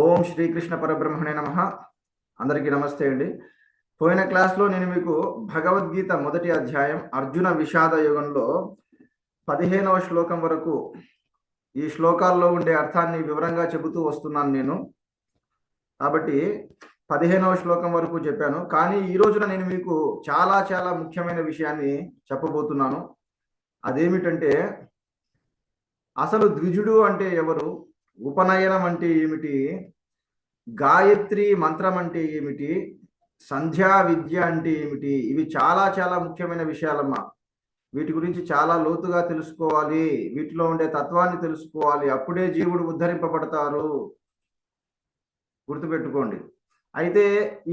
ఓం శ్రీకృష్ణ పరబ్రహ్మణే నమః. అందరికీ నమస్తే అండి. పోయిన క్లాస్లో నేను మీకు భగవద్గీత మొదటి అధ్యాయం అర్జున విషాద యుగంలో 15వ శ్లోకం వరకు ఈ శ్లోకాల్లో ఉండే అర్థాన్ని వివరంగా చెబుతూ వస్తున్నాను నేను. కాబట్టి 15వ శ్లోకం వరకు చెప్పాను. కానీ ఈ రోజున నేను మీకు చాలా ముఖ్యమైన విషయాన్ని చెప్పబోతున్నాను. అదేమిటంటే అసలు ద్విజుడు అంటే ఎవరు, ఉపనయనం అంటే ఏమిటి, గాయత్రి మంత్రం అంటే ఏమిటి, సంధ్యా విద్య అంటే ఏమిటి, ఇవి చాలా ముఖ్యమైన విషయాలమ్మా. వీటి గురించి చాలా లోతుగా తెలుసుకోవాలి, వీటిలో ఉండే తత్వాన్ని తెలుసుకోవాలి. అప్పుడే జీవుడు ఉద్ధరింపబడతారు, గుర్తుపెట్టుకోండి. అయితే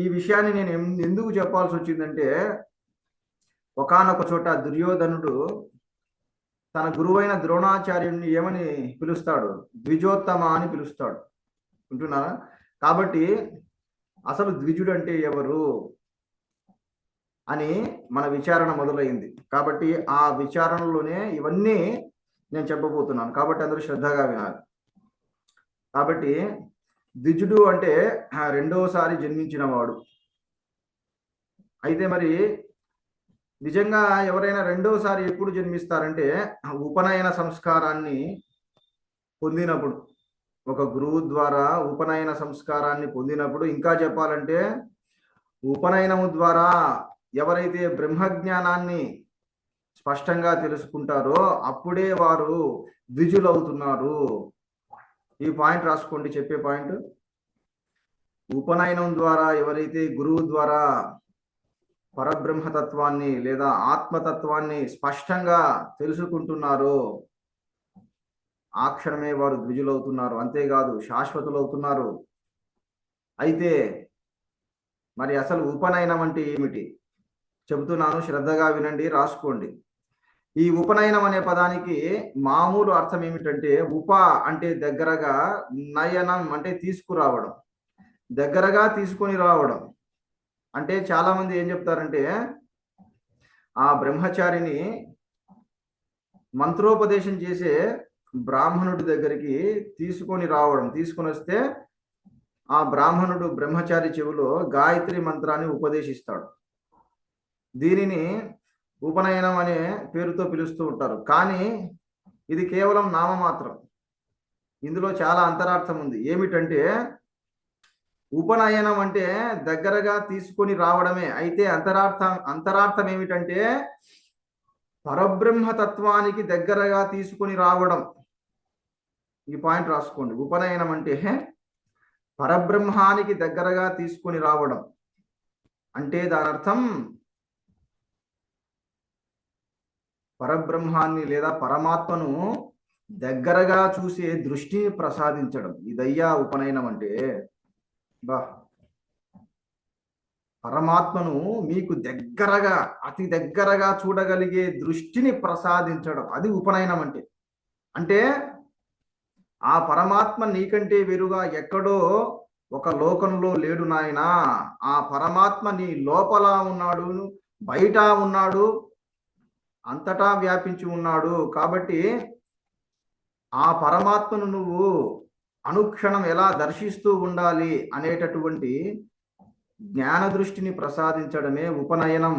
ఈ విషయాన్ని నేను ఎందుకు చెప్పాల్సి వచ్చిందంటే, ఒకానొక చోట దుర్యోధనుడు తన గురువైన ద్రోణాచార్యుడిని ఏమని పిలుస్తాడు, ద్విజోత్తమ అని పిలుస్తాడు. వింటున్నారా? కాబట్టి అసలు ద్విజుడు అంటే ఎవరు అని మన విచారణ మొదలైంది. కాబట్టి ఆ విచారణలోనే ఇవన్నీ నేను చెప్పబోతున్నాను. కాబట్టి అందరూ శ్రద్ధగా వినాలి. కాబట్టి ద్విజుడు అంటే రెండోసారి జన్మించిన వాడు. అయితే మరి నిజంగా ఎవరైనా రెండోసారి ఎప్పుడు జన్మిస్తారంటే ఉపనయన సంస్కారాన్ని పొందినప్పుడు, ఒక గురువు ద్వారా ఉపనయన సంస్కారాన్ని పొందినప్పుడు, ఇంకా చెప్పాలంటే ఉపనయనము ద్వారా ఎవరైతే బ్రహ్మజ్ఞానాన్ని స్పష్టంగా తెలుసుకుంటారో అప్పుడే వారు ద్విజులవుతున్నారు. ఈ పాయింట్ రాసుకోండి, చెప్పే పాయింట్. ఉపనయనం ద్వారా ఎవరైతే గురువు ద్వారా పరబ్రహ్మతత్వాన్ని లేదా ఆత్మతత్వాన్ని స్పష్టంగా తెలుసుకుంటున్నారో ఆ క్షణమే వారు ద్విజులవుతున్నారు. అంతేకాదు శాశ్వతులవుతున్నారు. అయితే మరి అసలు ఉపనయనం అంటే ఏమిటి చెబుతున్నాను, శ్రద్ధగా వినండి, రాసుకోండి. ఈ ఉపనయనం అనే పదానికి మామూలు అర్థం ఏమిటంటే, ఉప అంటే దగ్గరగా, నయనం అంటే తీసుకురావడం, దగ్గరగా తీసుకొని రావడం. అంటే చాలా మంది ఏం చెప్తారంటే ఆ బ్రహ్మచారిని మంత్రోపదేశం చేసే బ్రాహ్మణుడి దగ్గరికి తీసుకొని రావడం, తీసుకొని వస్తే ఆ బ్రాహ్మణుడు బ్రహ్మచారి చెవిలో గాయత్రి మంత్రాన్ని ఉపదేశిస్తాడు. దీనిని ఉపనయనం అనే పేరుతో పిలుస్తూ ఉంటారు. కానీ ఇది కేవలం నామమాత్రం. ఇందులో చాలా అంతరార్థం ఉంది. ఏమిటంటే ఉపనయనం అంటే దగ్గరగా తీసుకొని రావడమే. అయితే అంతరార్థం ఏమిటంటే పరబ్రహ్మతత్వానికి దగ్గరగా తీసుకొని రావడం. ఈ పాయింట్ రాసుకోండి. ఉపనయనం అంటే పరబ్రహ్మానికి దగ్గరగా తీసుకొని రావడం. అంటే దాని అర్థం పరబ్రహ్మాన్ని లేదా పరమాత్మను దగ్గరగా చూసే దృష్టిని ప్రసాదించడం. ఇదయ్యా ఉపనయనం అంటే. పరమాత్మను మీకు దగ్గరగా, అతి దగ్గరగా చూడగలిగే దృష్టిని ప్రసాదించడం, అది ఉపనయనం అంటే. అంటే ఆ పరమాత్మ నీకంటే వేరుగా ఎక్కడో ఒక లోకంలో లేడు నాయనా. ఆ పరమాత్మ నీ లోపల ఉన్నాడు, బయట ఉన్నాడు, అంతటా వ్యాపించి ఉన్నాడు. కాబట్టి ఆ పరమాత్మను నువ్వు అనుక్షణం ఎలా దర్శిస్తూ ఉండాలి అనేటటువంటి జ్ఞాన దృష్టిని ప్రసాదించడమే ఉపనయనం.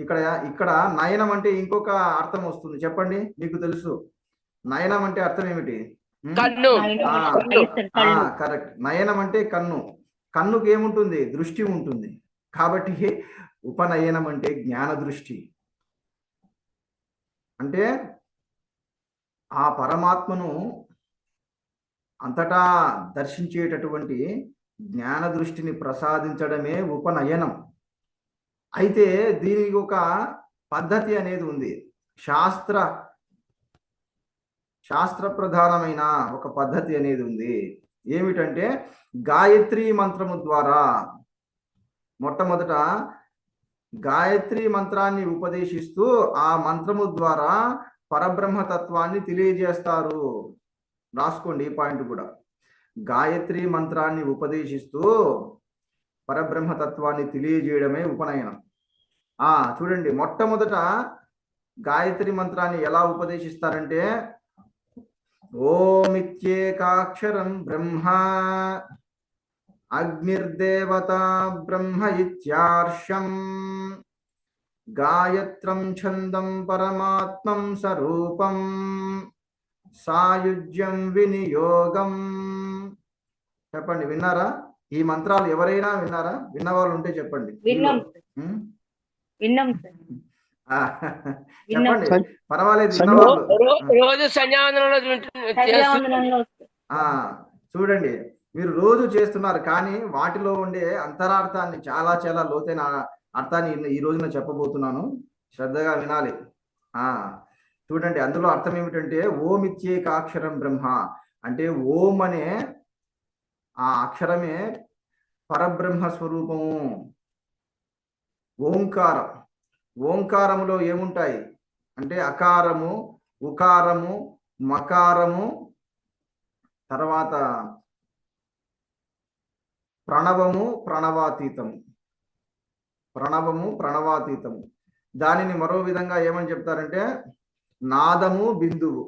ఇక్కడ నయనం అంటే ఇంకొక అర్థం వస్తుంది. చెప్పండి, మీకు తెలుసు. నయనం అంటే అర్థం ఏమిటి? కరెక్ట్. నయనం అంటే కన్ను. కన్నుకి ఏముంటుంది? దృష్టి ఉంటుంది. కాబట్టి ఉపనయనం అంటే జ్ఞాన దృష్టి. అంటే ఆ పరమాత్మను అంతటా దర్శించేటటువంటి జ్ఞాన దృష్టిని ప్రసాదించడమే ఉపనయనం. అయితే దీనికి ఒక పద్ధతి అనేది ఉంది. శాస్త్ర ప్రధానమైన ఒక పద్ధతి అనేది ఉంది. ఏమిటంటే గాయత్రి మంత్రము ద్వారా మొట్టమొదట గాయత్రి మంత్రాన్ని ఉపదేశిస్తూ ఆ మంత్రము ద్వారా పరబ్రహ్మతత్వాన్ని తెలియజేస్తారు. రాసుకోండి ఈ పాయింట్ కూడా. గాయత్రి మంత్రాన్ని ఉపదేశిస్తూ పరబ్రహ్మతత్వాన్ని తెలియజేయడమే ఉపనయనం. చూడండి, మొట్టమొదట గాయత్రి మంత్రాన్ని ఎలా ఉపదేశిస్తారంటే ఓమిత్యేకాక్షరం బ్రహ్మ అగ్నిర్దేవతా బ్రహ్మ ఇత్యార్షం గాయత్రం ఛందం పరమాత్మం స్వరూపం సాయుజ్యం వినియోగం. చెప్పండి, విన్నారా? ఈ మంత్రాలు ఎవరైనా విన్నారా? విన్నవాళ్ళు ఉంటే చెప్పండి. చెప్పండి, పర్వాలేదు. రోజు చూడండి, మీరు రోజు చేస్తున్నారు, కానీ వాటిలో ఉండే అంతరార్థాన్ని, చాలా చాలా లోతైన అర్థాన్ని ఈ రోజున చెప్పబోతున్నాను. శ్రద్ధగా వినాలి. చూడండి, అందులో అర్థం ఏమిటంటే ఓమిత్యేకాక్షరం బ్రహ్మ అంటే ఓం అనే ఆ అక్షరమే పరబ్రహ్మ స్వరూపము. ఓంకారం, ఓంకారములో ఏముంటాయి అంటే అకారము, ఉకారము, మకారము, తర్వాత ప్రణవము, ప్రణవాతీతము. ప్రణవము, ప్రణవాతీతము. దానిని మరో విధంగా ఏమని చెప్తారంటే నాదము, బిందువు.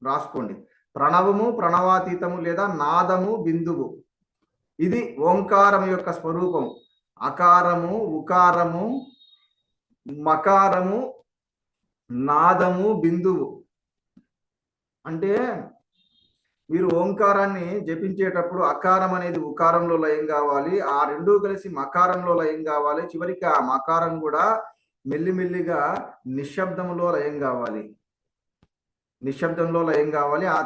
రాసుకోండి, ప్రణవము, ప్రణవాతీతము లేదా నాదము, బిందువు. ఇది ఓంకారం యొక్క స్వరూపం. అకారము, ఉకారము, మకారము, నాదము, బిందువు. అంటే మీరు ఓంకారాన్ని జపించేటప్పుడు అకారం అనేది ఉకారంలో లయం కావాలి, ఆ రెండూ కలిసి మకారంలో లయం కావాలి, చివరికి ఆ మకారం కూడా మెల్లిమెల్లిగా నిశ్శబ్దంలో లయం కావాలి, నిశ్శబ్దంలో లయం కావాలి. ఆ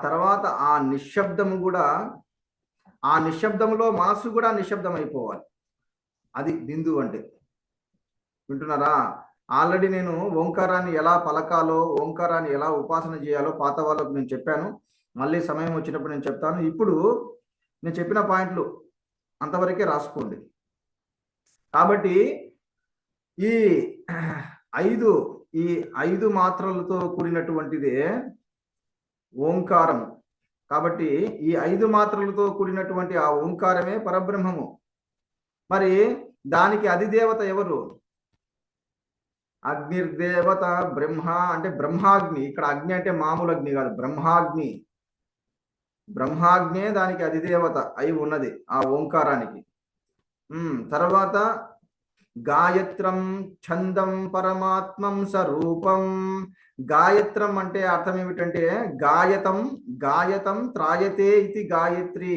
తర్వాత ఆ నిశ్శబ్దము కూడా, ఆ నిశ్శబ్దంలో మనసు కూడా నిశ్శబ్దం అయిపోవాలి. అది బిందువు అంటే. వింటున్నారా? ఆల్రెడీ నేను ఓంకారాన్ని ఎలా పలకాలో, ఓంకారాన్ని ఎలా ఉపాసన చేయాలో పాత వాళ్ళకు నేను చెప్పాను. మళ్ళీ సమయం వచ్చినప్పుడు నేను చెప్తాను. ఇప్పుడు నేను చెప్పిన పాయింట్లు అంతవరకే రాసుకోండి. కాబట్టి ఈ ఐదు మాత్రలతో కూడినటువంటిదే ఓంకారం. కాబట్టి ఈ 5 మాత్రలతో కూడినటువంటి ఆ ఓంకారమే పరబ్రహ్మము. మరి దానికి అధిదేవత ఎవరు? అగ్నిర్దేవత బ్రహ్మ అంటే బ్రహ్మాగ్ని. ఇక్కడ అగ్ని అంటే మామూలు అగ్ని కాదు, బ్రహ్మాగ్ని. బ్రహ్మాగ్నే దానికి అధిదేవత అయి ఉన్నది ఆ ఓంకారానికి. తర్వాత గాయత్రం ఛందం పరమాత్మం స్వరూపం. గాయత్రం అంటే అర్థం ఏమిటంటే గాయతం, గాయతం త్రాయతే ఇది గాయత్రి.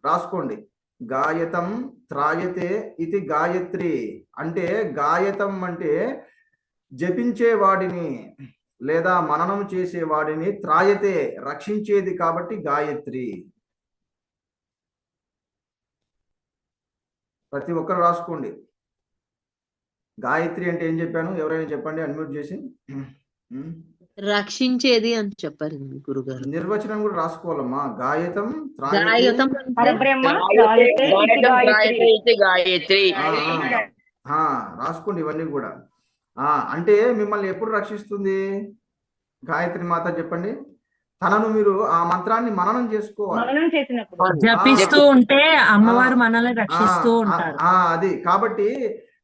రాసుకోండి, గాయతం త్రాయతే ఇది గాయత్రి. అంటే గాయతం అంటే జపించేవాడిని లేదా మననం చేసేవాడిని, త్రాయతే రక్షించేది, కాబట్టి గాయత్రి. ప్రతి ఒక్కరు రాసుకోండి. గాయత్రి అంటే ఏం చెప్పాను? ఎవరైనా చెప్పండి, అన్మ్యూట్ చేసి. రక్షించేది అని చెప్పారు గురుగారు. నిర్వచనం కూడా రాసుకోవాలమ్మా. గాయతం గాయత్రి రాసుకోండి ఇవన్నీ కూడా. అంటే మిమ్మల్ని ఎప్పుడు రక్షిస్తుంది గాయత్రి మాత? చెప్పండి. తనను మీరు ఆ మంత్రాన్ని మననం చేసుకోవాలి, జపిస్తూ ఉంటే అమ్మవారు మనల్ని రక్షిస్తూ ఉంటారు. అది కాబట్టి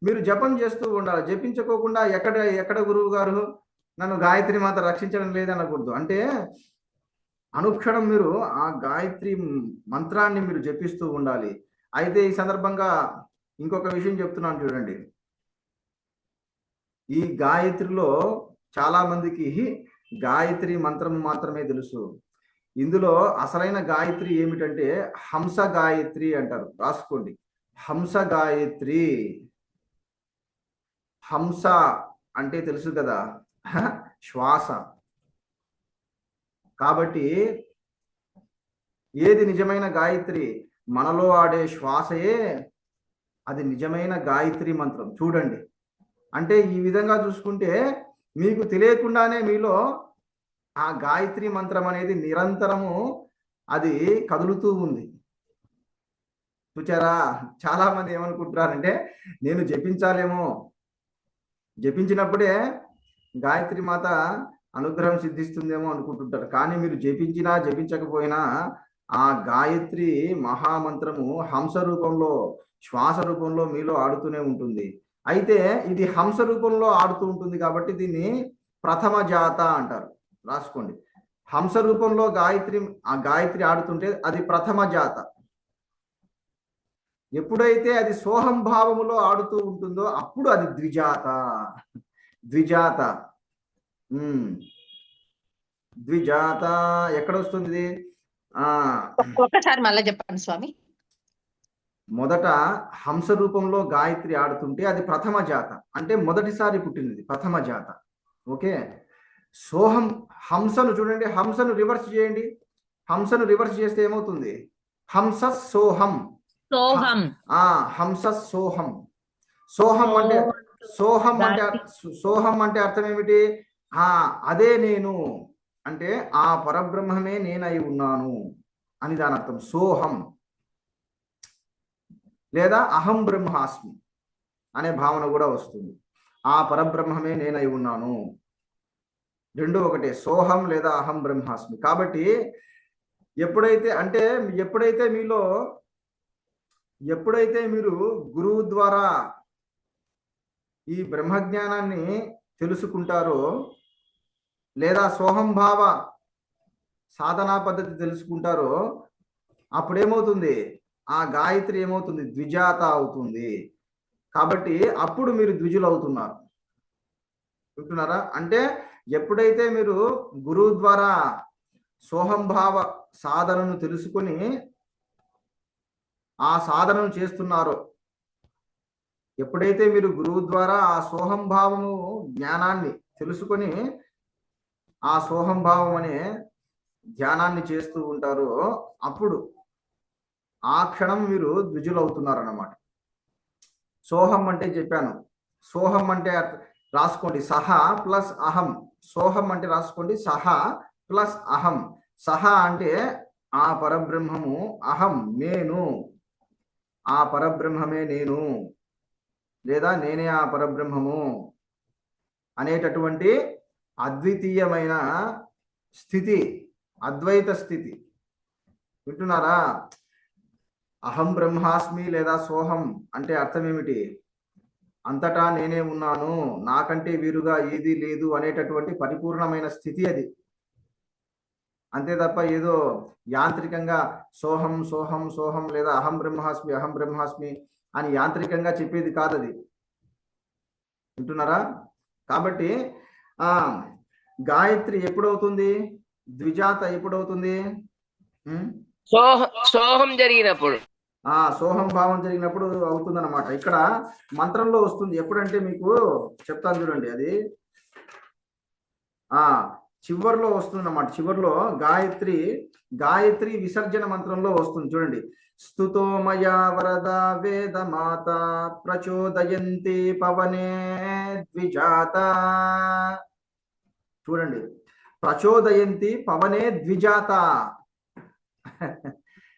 మీరు జపం చేస్తూ ఉండాలి. జపించుకోకుండా ఎక్కడ గురువు గారు నన్ను గాయత్రి మాత రక్షించడం లేదనకూడదు. అంటే అనుక్షణం మీరు ఆ గాయత్రి మంత్రాన్ని మీరు జపిస్తూ ఉండాలి. అయితే ఈ సందర్భంగా ఇంకొక విషయం చెప్తున్నాను చూడండి. ఈ గాయత్రిలో చాలా మందికి గాయత్రి మంత్రం మాత్రమే తెలుసు. ఇందులో అసలైన గాయత్రి ఏమిటంటే హంస గాయత్రి అంటారు. రాసుకోండి, హంస గాయత్రి. హంస అంటే తెలుసు కదా, శ్వాస. కాబట్టి ఏది నిజమైన గాయత్రి? మనలో ఆడే శ్వాసయే అది నిజమైన గాయత్రి మంత్రం. చూడండి, అంటే ఈ విధంగా చూసుకుంటే మీకు తెలియకుండానే మీలో ఆ గాయత్రి మంత్రం అనేది నిరంతరము అది కదులుతూ ఉంది. చూచారా? చాలా మంది ఏమనుకుంటున్నారంటే నేను జపించాలేమో, జపించినప్పుడే గాయత్రి మాత అనుగ్రహం సిద్ధిస్తుందేమో అనుకుంటుంటారు. కానీ మీరు జపించినా జపించకపోయినా ఆ గాయత్రి మహామంత్రము హంస రూపంలో, శ్వాస రూపంలో మీలో ఆడుతూనే ఉంటుంది. అయితే ఇది హంస రూపంలో ఆడుతూ ఉంటుంది కాబట్టి దీన్ని ప్రథమ జాత అంటారు. రాసుకోండి. హంస రూపంలో ఆ గాయత్రి ఆడుతుంటే అది ప్రథమ జాత. ఎప్పుడైతే అది సోహం భావములో ఆడుతూ ఉంటుందో అప్పుడు అది ద్విజాత. ద్విజాత ద్విజాత ఎక్కడ వస్తుంది ఇది? ఒకసారి మళ్ళీ చెప్పండి స్వామి. మొదట హంస రూపంలో గాయత్రి ఆడుతుంటే అది ప్రథమ జాత, అంటే మొదటిసారి పుట్టినది ప్రథమ జాత. ఓకే, సోహం హంసను చూడండి, హంసను రివర్స్ చేయండి. హంసను రివర్స్ చేస్తే ఏమవుతుంది? హంస సోహం. సోహం. హంస సోహం. సోహం అంటే సోహం అంటే అర్థం ఏమిటి? అదే నేను, అంటే ఆ పరబ్రహ్మమే నేనై ఉన్నాను అని దాని అర్థం సోహం. లేదా అహం బ్రహ్మాస్మి అనే భావన కూడా వస్తుంది. ఆ పరబ్రహ్మమే నేనై ఉన్నాను, రెండు ఒకటే, సోహం లేదా అహం బ్రహ్మాస్మి. కాబట్టి ఎప్పుడైతే మీరు గురువు ద్వారా ఈ బ్రహ్మజ్ఞానాన్ని తెలుసుకుంటారో, లేదా సోహంభావ సాధనా పద్ధతి తెలుసుకుంటారో, అప్పుడేమవుతుంది? ఆ గాయత్రి ఏమవుతుంది? ద్విజాత అవుతుంది. కాబట్టి అప్పుడు మీరు ద్విజులు అవుతున్నారు. వింటున్నారా? అంటే ఎప్పుడైతే మీరు గురువు ద్వారా సోహంభావ సాధనను తెలుసుకొని ఆ సాధనను చేస్తున్నారో, ఎప్పుడైతే మీరు గురువు ద్వారా ఆ సోహంభావము జ్ఞానాన్ని తెలుసుకొని ఆ సోహంభావం అనే ధ్యానాన్ని చేస్తూ ఉంటారో, అప్పుడు ఆ క్షణం మీరు ద్విజులు అవుతున్నారన్నమాట. సోహం అంటే చెప్పాను, సోహం అంటే రాసుకోండి సహ ప్లస్ అహం. సోహం అంటే రాసుకోండి సహ ప్లస్ అహం. సహ అంటే ఆ పరబ్రహ్మము, అహం నేను, ఆ పరబ్రహ్మమే నేను, లేదా నేనే ఆ పరబ్రహ్మము అనేటటువంటి అద్వితీయమైన స్థితి, అద్వైత స్థితి. వింటున్నారా? అహం బ్రహ్మాస్మి లేదా సోహం అంటే అర్థం ఏమిటి? అంతటా నేనే ఉన్నాను, నాకంటే వీరుగా ఏదీ లేదు అనేటటువంటి పరిపూర్ణమైన స్థితి అది. అంతే తప్ప ఏదో యాంత్రికంగా సోహం సోహం సోహం లేదా అహం బ్రహ్మాస్మి అని యాంత్రికంగా చెప్పేది కాదు అది. వింటున్నారా? కాబట్టి గాయత్రి ఎప్పుడవుతుంది? ద్విజాత ఎప్పుడవుతుంది? సోహం జరిగినప్పుడు, సోహం భావం జరిగినప్పుడు అవుతుంది అనమాట. ఇక్కడ మంత్రంలో వస్తుంది. ఎప్పుడంటే మీకు చెప్తాను చూడండి, అది చివరిలో వస్తుంది అన్నమాట. చివరిలో గాయత్రి విసర్జన మంత్రంలో వస్తుంది చూడండి. స్తుతో మయా వరద వేదమాత ప్రచోదయంతి పవనే ద్విజాత. చూడండి, ప్రచోదయంతి పవనే ద్విజాత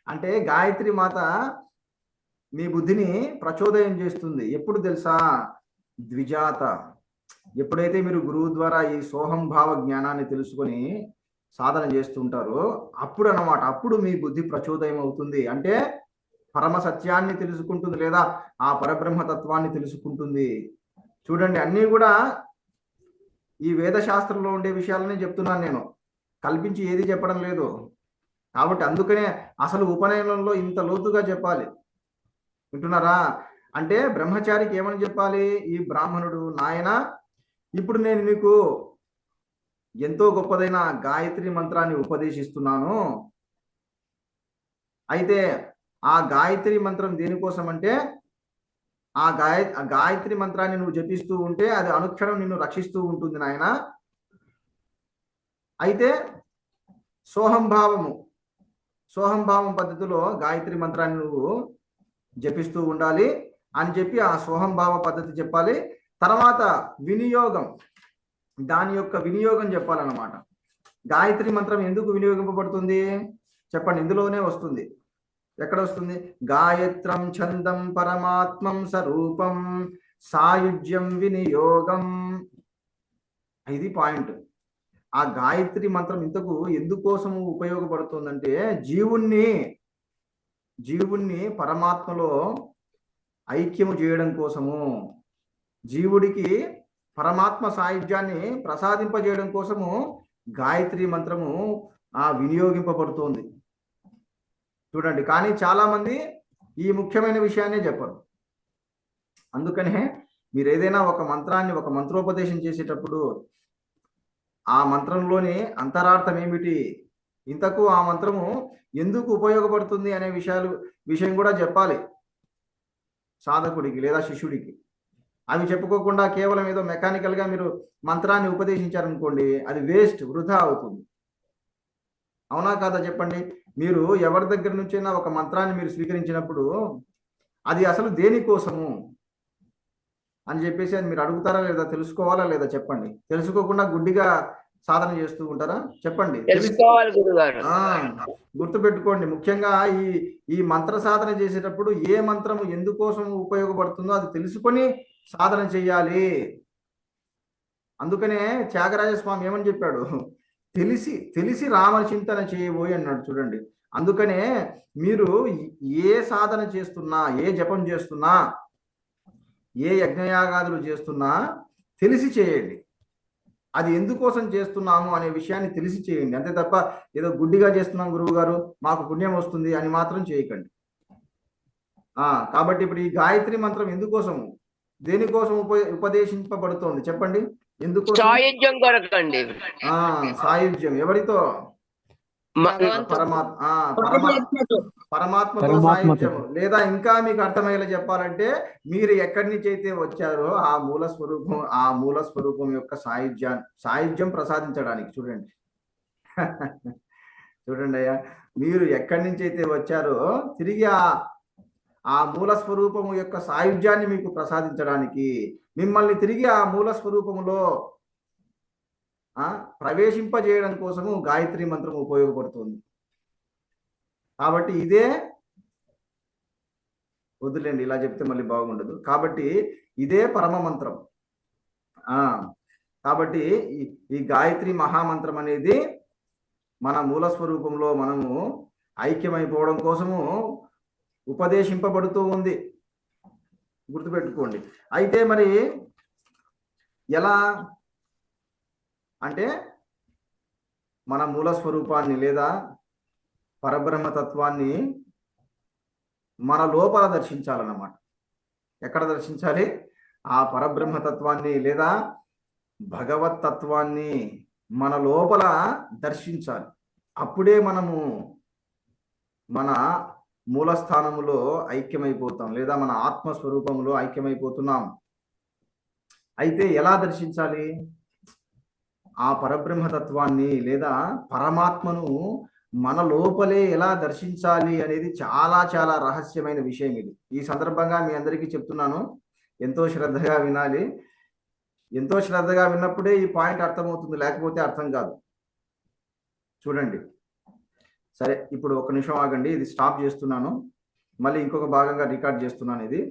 అంటే గాయత్రి మాత మీ బుద్ధిని ప్రచోదయం చేస్తుంది. ఎప్పుడు తెలుసా? ద్విజాత. ఎప్పుడైతే మీరు గురువు ద్వారా ఈ సోహం భావ జ్ఞానాన్ని తెలుసుకొని సాధన చేస్తుంటారో అప్పుడు అన్నమాట, అప్పుడు మీ బుద్ధి ప్రచోదయం అవుతుంది. అంటే పరమ సత్యాన్ని తెలుసుకుంటుంది, లేదా ఆ పరబ్రహ్మతత్వాన్ని తెలుసుకుంటుంది. చూడండి, అన్నీ కూడా ఈ వేదశాస్త్రంలో ఉండే విషయాలనే చెప్తున్నాను నేను, కల్పించి ఏది చెప్పడం లేదు. కాబట్టి అందుకనే అసలు ఉపనయనంలో ఇంత లోతుగా చెప్పాలి. వింటున్నారా? అంటే బ్రహ్మచారికి ఏమని చెప్పాలి? ఈ బ్రాహ్మణుడు, నాయన ఇప్పుడు నేను నీకు ఎంతో గొప్పదైన గాయత్రి మంత్రాన్ని ఉపదేశిస్తున్నాను. అయితే ఆ గాయత్రి మంత్రం దేనికోసం అంటే ఆ గాయత్రి మంత్రాన్ని నువ్వు జపిస్తూ ఉంటే అది అనుక్షణం నిన్ను రక్షిస్తూ ఉంటుంది నాయన. అయితే సోహంభావం పద్ధతిలో గాయత్రి మంత్రాన్ని నువ్వు జపిస్తూ ఉండాలి అని చెప్పి ఆ సోహంభావ పద్ధతి చెప్పాలి. తర్వాత వినియోగం, దాని యొక్క వినియోగం చెప్పాలన్నమాట. గాయత్రి మంత్రం ఎందుకు వినియోగింపబడుతుంది చెప్పండి? ఇందులోనే వస్తుంది. ఎక్కడ వస్తుంది? గాయత్రం ఛందం పరమాత్మం స్వరూపం సాయుజ్యం వినియోగం. ఇది పాయింట్. ఆ గాయత్రి మంత్రం ఇంతకు ఎందుకోసం ఉపయోగపడుతుందంటే జీవుణ్ణి పరమాత్మలో ఐక్యము చేయడం కోసము, జీవుడికి పరమాత్మ సాయుధ్యాన్ని ప్రసాదింపజేయడం కోసము గాయత్రి మంత్రము వినియోగింపబడుతోంది. చూడండి, కానీ చాలా మంది ఈ ముఖ్యమైన విషయాన్నే చెప్పరు. అందుకనే మీరు ఏదైనా ఒక మంత్రాన్ని, ఒక మంత్రోపదేశం చేసేటప్పుడు ఆ మంత్రంలోని అంతరార్థం ఏమిటి, ఇంతకు ఆ మంత్రము ఎందుకు ఉపయోగపడుతుంది అనే విషయం కూడా చెప్పాలి సాధకుడికి లేదా శిష్యుడికి. అవి చెప్పుకోకుండా కేవలం ఏదో మెకానికల్గా మీరు మంత్రాన్ని ఉపదేశించారనుకోండి, అది వేస్ట్, వృధా అవుతుంది. అవునా కాదా చెప్పండి? మీరు ఎవరి దగ్గర నుంచైనా ఒక మంత్రాన్ని మీరు స్వీకరించినప్పుడు అది అసలు దేనికోసము అని చెప్పేసి అది మీరు అడుగుతారా లేదా, తెలుసుకోవాలా లేదా చెప్పండి. తెలుసుకోకుండా గుడ్డిగా సాధన చేస్తూ ఉంటారా చెప్పండి? తెలుసుకోవాలి గురుగారు. గుర్తుపెట్టుకోండి, ముఖ్యంగా ఈ మంత్ర సాధన చేసేటప్పుడు ఏ మంత్రము ఎందుకోసం ఉపయోగపడుతుందో అది తెలుసుకొని సాధన చెయ్యాలి. అందుకనే త్యాగరాజ స్వామి ఏమని చెప్పాడు, తెలిసి రామచింతన చేయబోయి అన్నాడు. చూడండి, అందుకనే మీరు ఏ సాధన చేస్తున్నా, ఏ జపం చేస్తున్నా, ఏ యజ్ఞయాగాదులు చేస్తున్నా తెలిసి చేయండి. అది ఎందుకోసం చేస్తున్నాము అనే విషయాన్ని తెలిసి చేయండి. అంతే తప్ప ఏదో గుడ్డిగా చేస్తున్నాం గురువు గారు మాకు పుణ్యం వస్తుంది అని మాత్రం చేయకండి. కాబట్టి ఇప్పుడు ఈ గాయత్రి మంత్రం ఎందుకోసము, దేనికోసం ఉపదేశింపబడుతోంది చెప్పండి? ఎందుకోసం? సాయుధ్యం కొరకండి. సాయుధ్యం ఎవరితో? పరమాత్మతో సాయుధ్యం. లేదా ఇంకా మీకు అర్థమయ్యేలా చెప్పాలంటే, మీరు ఎక్కడి నుంచి అయితే వచ్చారో ఆ మూల స్వరూపం యొక్క సాయుధ్యం ప్రసాదించడానికి. చూడండి చూడండి అయ్యా, మీరు ఎక్కడి నుంచి అయితే వచ్చారో తిరిగి ఆ మూల స్వరూపము యొక్క సాయుధ్యాన్ని మీకు ప్రసాదించడానికి, మిమ్మల్ని తిరిగి ఆ మూల స్వరూపములో ప్రవేశింపజేయడం కోసము గాయత్రి మంత్రం ఉపయోగపడుతుంది. కాబట్టి ఇదే వద్దులేండి, ఇలా చెప్తే మళ్ళీ బాగుండదు. కాబట్టి ఇదే పరమ మంత్రం. కాబట్టి ఈ గాయత్రి మహామంత్రం అనేది మన మూల స్వరూపంలో మనము ఐక్యమైపోవడం కోసము ఉపదేశింపబడుతూ ఉంది. గుర్తుపెట్టుకోండి. అయితే మరి ఎలా అంటే, మన మూల స్వరూపాన్ని లేదా పరబ్రహ్మతత్వాన్ని మన లోపల దర్శించాలన్నమాట. ఎక్కడ దర్శించాలి? ఆ పరబ్రహ్మతత్వాన్ని లేదా భగవత్ తత్వాన్ని మన లోపల దర్శించాలి. అప్పుడే మనము మన మూలస్థానములో ఐక్యమైపోతాం, లేదా మన ఆత్మస్వరూపములో ఐక్యమైపోతున్నాం. అయితే ఎలా దర్శించాలి? ఆ పరబ్రహ్మతత్వాన్ని లేదా పరమాత్మను మన లోపలే ఎలా దర్శించాలి అనేది చాలా చాలా రహస్యమైన విషయం ఇది. ఈ సందర్భంగా మీ అందరికీ చెప్తున్నాను, ఎంతో శ్రద్ధగా వినాలి. ఎంతో శ్రద్ధగా విన్నప్పుడే ఈ పాయింట్ అర్థమవుతుంది, లేకపోతే అర్థం కాదు. చూడండి, సరే ఇప్పుడు ఒక నిమిషం ఆగండి, ఇది స్టాప్ చేస్తున్నాను, మళ్ళీ ఇంకొక భాగంగా రికార్డ్ చేస్తున్నాను ఇది.